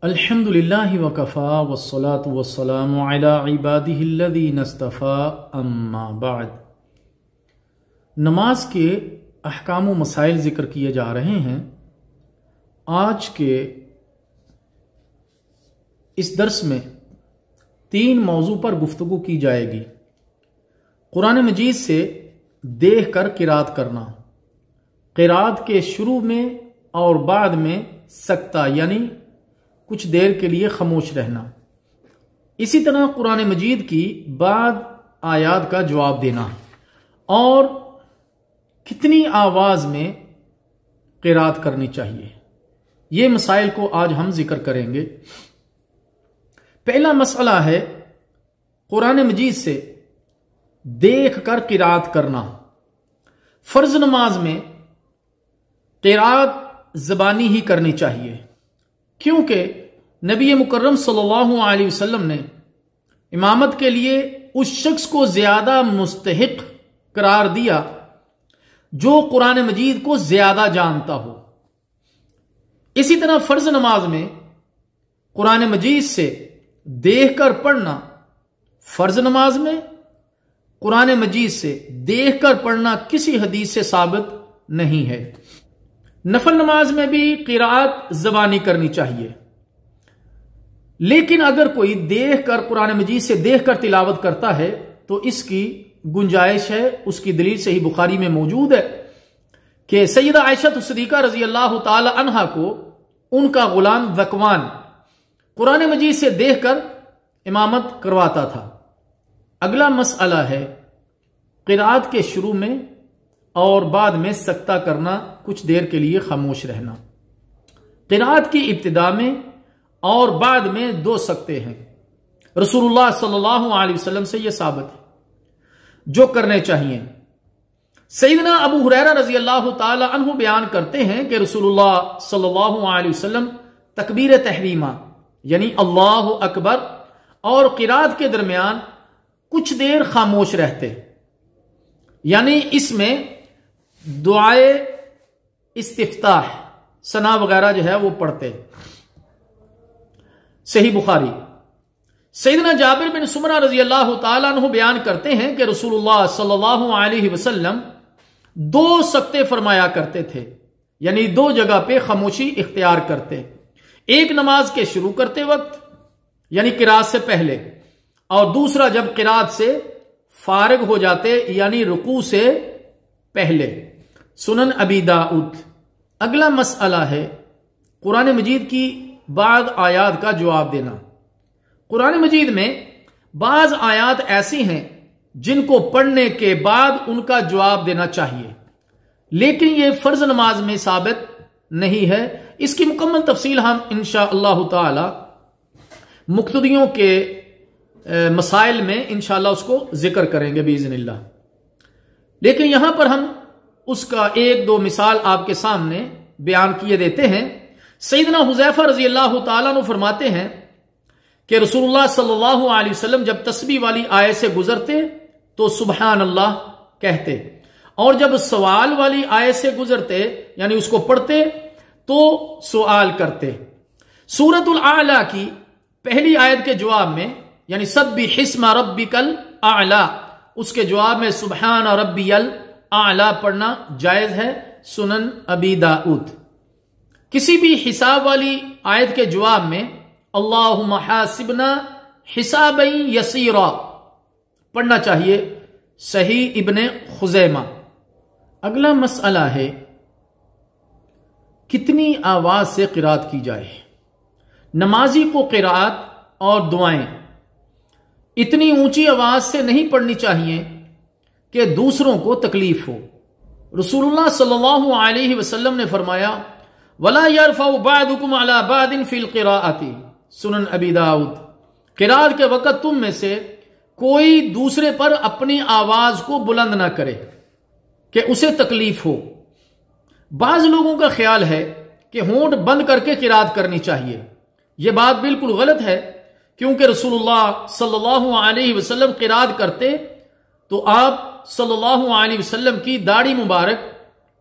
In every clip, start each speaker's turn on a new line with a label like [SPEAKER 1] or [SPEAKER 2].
[SPEAKER 1] الحمدللہ وکفا والصلاة والسلام علی عبادہ الذین اصطفی اما بعد۔ نماز کے احکام و مسائل ذکر کیے جا رہے ہیں۔ آج کے اس درس میں 3 موضوع پر گفتگو کی جائے گی۔ قرآن مجید سے دیکھ کر قرات کرنا، قرات کے شروع میں اور بعد میں سکتہ یعنی کچھ دیر کے لیے خاموش رہنا، اسی طرح قرآن مجید کی بعض آیات کا جواب دینا، اور کتنی آواز میں قرات کرنی چاہیے۔ یہ مسائل کو آج ہم ذکر کریں گے۔ پہلا مسئلہ ہے قرآن مجید سے دیکھ کر قرات کرنا۔ فرض نماز میں قرات زبانی ہی کرنی چاہیے، کیونکہ نبی مکرم صلی اللہ علیہ وسلم نے امامت کے لیے اس شخص کو زیادہ مستحق قرار دیا جو قرآن مجید کو زیادہ جانتا ہو۔ اسی طرح فرض نماز میں قرآن مجید سے دیکھ کر پڑھنا، فرض نماز میں قرآن مجید سے دیکھ کر پڑھنا کسی حدیث سے ثابت نہیں ہے۔ نفل نماز میں بھی قرات زبانی کرنی چاہیے، لیکن اگر کوئی دیکھ کر قرآن مجید سے دیکھ کر تلاوت کرتا ہے تو اس کی گنجائش ہے۔ اس کی دلیل صحیح بخاری میں موجود ہے کہ سیدہ عائشہ صدیقہ رضی اللہ تعالی عنہا کو ان کا غلام ذکوان قرآن مجید سے دیکھ کر امامت کرواتا تھا۔ اگلا مسئلہ ہے قرات کے شروع میں اور بعد میں سکتہ کرنا، کچھ دیر کے لیے خاموش رہنا۔ قرات کی ابتدا میں اور بعد میں 2 سکتے ہیں۔ رسول اللہ صلی اللہ علیہ وسلم سے یہ ثابت ہے، جو کرنے چاہیے۔ سیدنا ابو ہریرہ رضی اللہ تعالی عنہ بیان کرتے ہیں کہ رسول اللہ صلی اللہ علیہ وسلم تکبیر تحریمہ یعنی اللہ اکبر اور قرات کے درمیان کچھ دیر خاموش رہتے، یعنی اس میں دعائے استفتاح ثنا وغیرہ جو ہے وہ پڑھتے۔ صحیح بخاری۔ سیدنا جابر بن سمرہ رضی اللہ تعالیٰ عنہ بیان کرتے ہیں کہ رسول اللہ صلی اللہ علیہ وسلم 2 سکتے فرمایا کرتے تھے، یعنی 2 جگہ پہ خاموشی اختیار کرتے۔ ایک نماز کے شروع کرتے وقت یعنی قرات سے پہلے، اور دوسرا جب قرات سے فارغ ہو جاتے یعنی رکوع سے پہلے۔ سنن ابی داؤد۔ اگلا مسئلہ ہے قرآن مجید کی بعض آیات کا جواب دینا۔ قرآن مجید میں بعض آیات ایسی ہیں جن کو پڑھنے کے بعد ان کا جواب دینا چاہیے، لیکن یہ فرض نماز میں ثابت نہیں ہے۔ اس کی مکمل تفصیل ہم انشاءاللہ تعالی مقتدیوں کے مسائل میں انشاءاللہ اس کو ذکر کریں گے باذن اللہ، لیکن یہاں پر ہم اس کا 1-2 مثال آپ کے سامنے بیان کیے دیتے ہیں۔ سیدنا حذیفہ رضی اللہ تعالیٰ عنہ فرماتے ہیں کہ رسول اللہ صلی اللہ علیہ وسلم جب تسبیح والی آیت سے گزرتے تو سبحان اللہ کہتے، اور جب سوال والی آیت سے گزرتے یعنی اس کو پڑھتے تو سوال کرتے۔ سورۃ الاعلی کی پہلی آیت کے جواب میں یعنی سبح اسم ربک الاعلی، اس کے جواب میں سبحان ربی الاعلی پڑھنا جائز ہے۔ سنن ابی داؤد۔ کسی بھی حساب والی آیت کے جواب میں اللہم حاسبنا حسابا یسیرا پڑھنا چاہیے۔ صحیح ابن خزیمہ۔ اگلا مسئلہ ہے کتنی آواز سے قرات کی جائے۔ نمازی کو قرات اور دعائیں اتنی اونچی آواز سے نہیں پڑھنی چاہیے کہ دوسروں کو تکلیف ہو۔ رسول اللہ صلی اللہ علیہ وسلم نے فرمایا وَلَا يَرْفَعُ بَعْضُكُمْ عَلَى بَعْضٍ فِي الْقِرَاءَةِ۔ سنن ابی داؤد۔ قرات کے وقت تم میں سے کوئی دوسرے پر اپنی آواز کو بلند نہ کرے کہ اسے تکلیف ہو۔ بعض لوگوں کا خیال ہے کہ ہونٹ بند کر کے قرات کرنی چاہیے۔ یہ بات بالکل غلط ہے، کیونکہ رسول اللہ صلی اللہ علیہ وسلم قرات کرتے تو آپ صلی اللہ علیہ وسلم کی داڑھی مبارک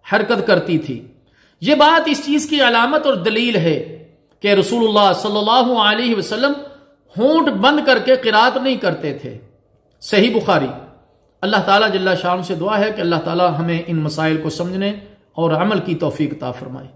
[SPEAKER 1] حرکت کرتی تھی۔ یہ بات اس چیز کی علامت اور دلیل ہے کہ رسول اللہ صلی اللہ علیہ وسلم ہونٹ بند کر کے قرات نہیں کرتے تھے۔ صحیح بخاری۔ اللہ تعالیٰ جل شان سے دعا ہے کہ اللہ تعالیٰ ہمیں ان مسائل کو سمجھنے اور عمل کی توفیق عطا فرمائے۔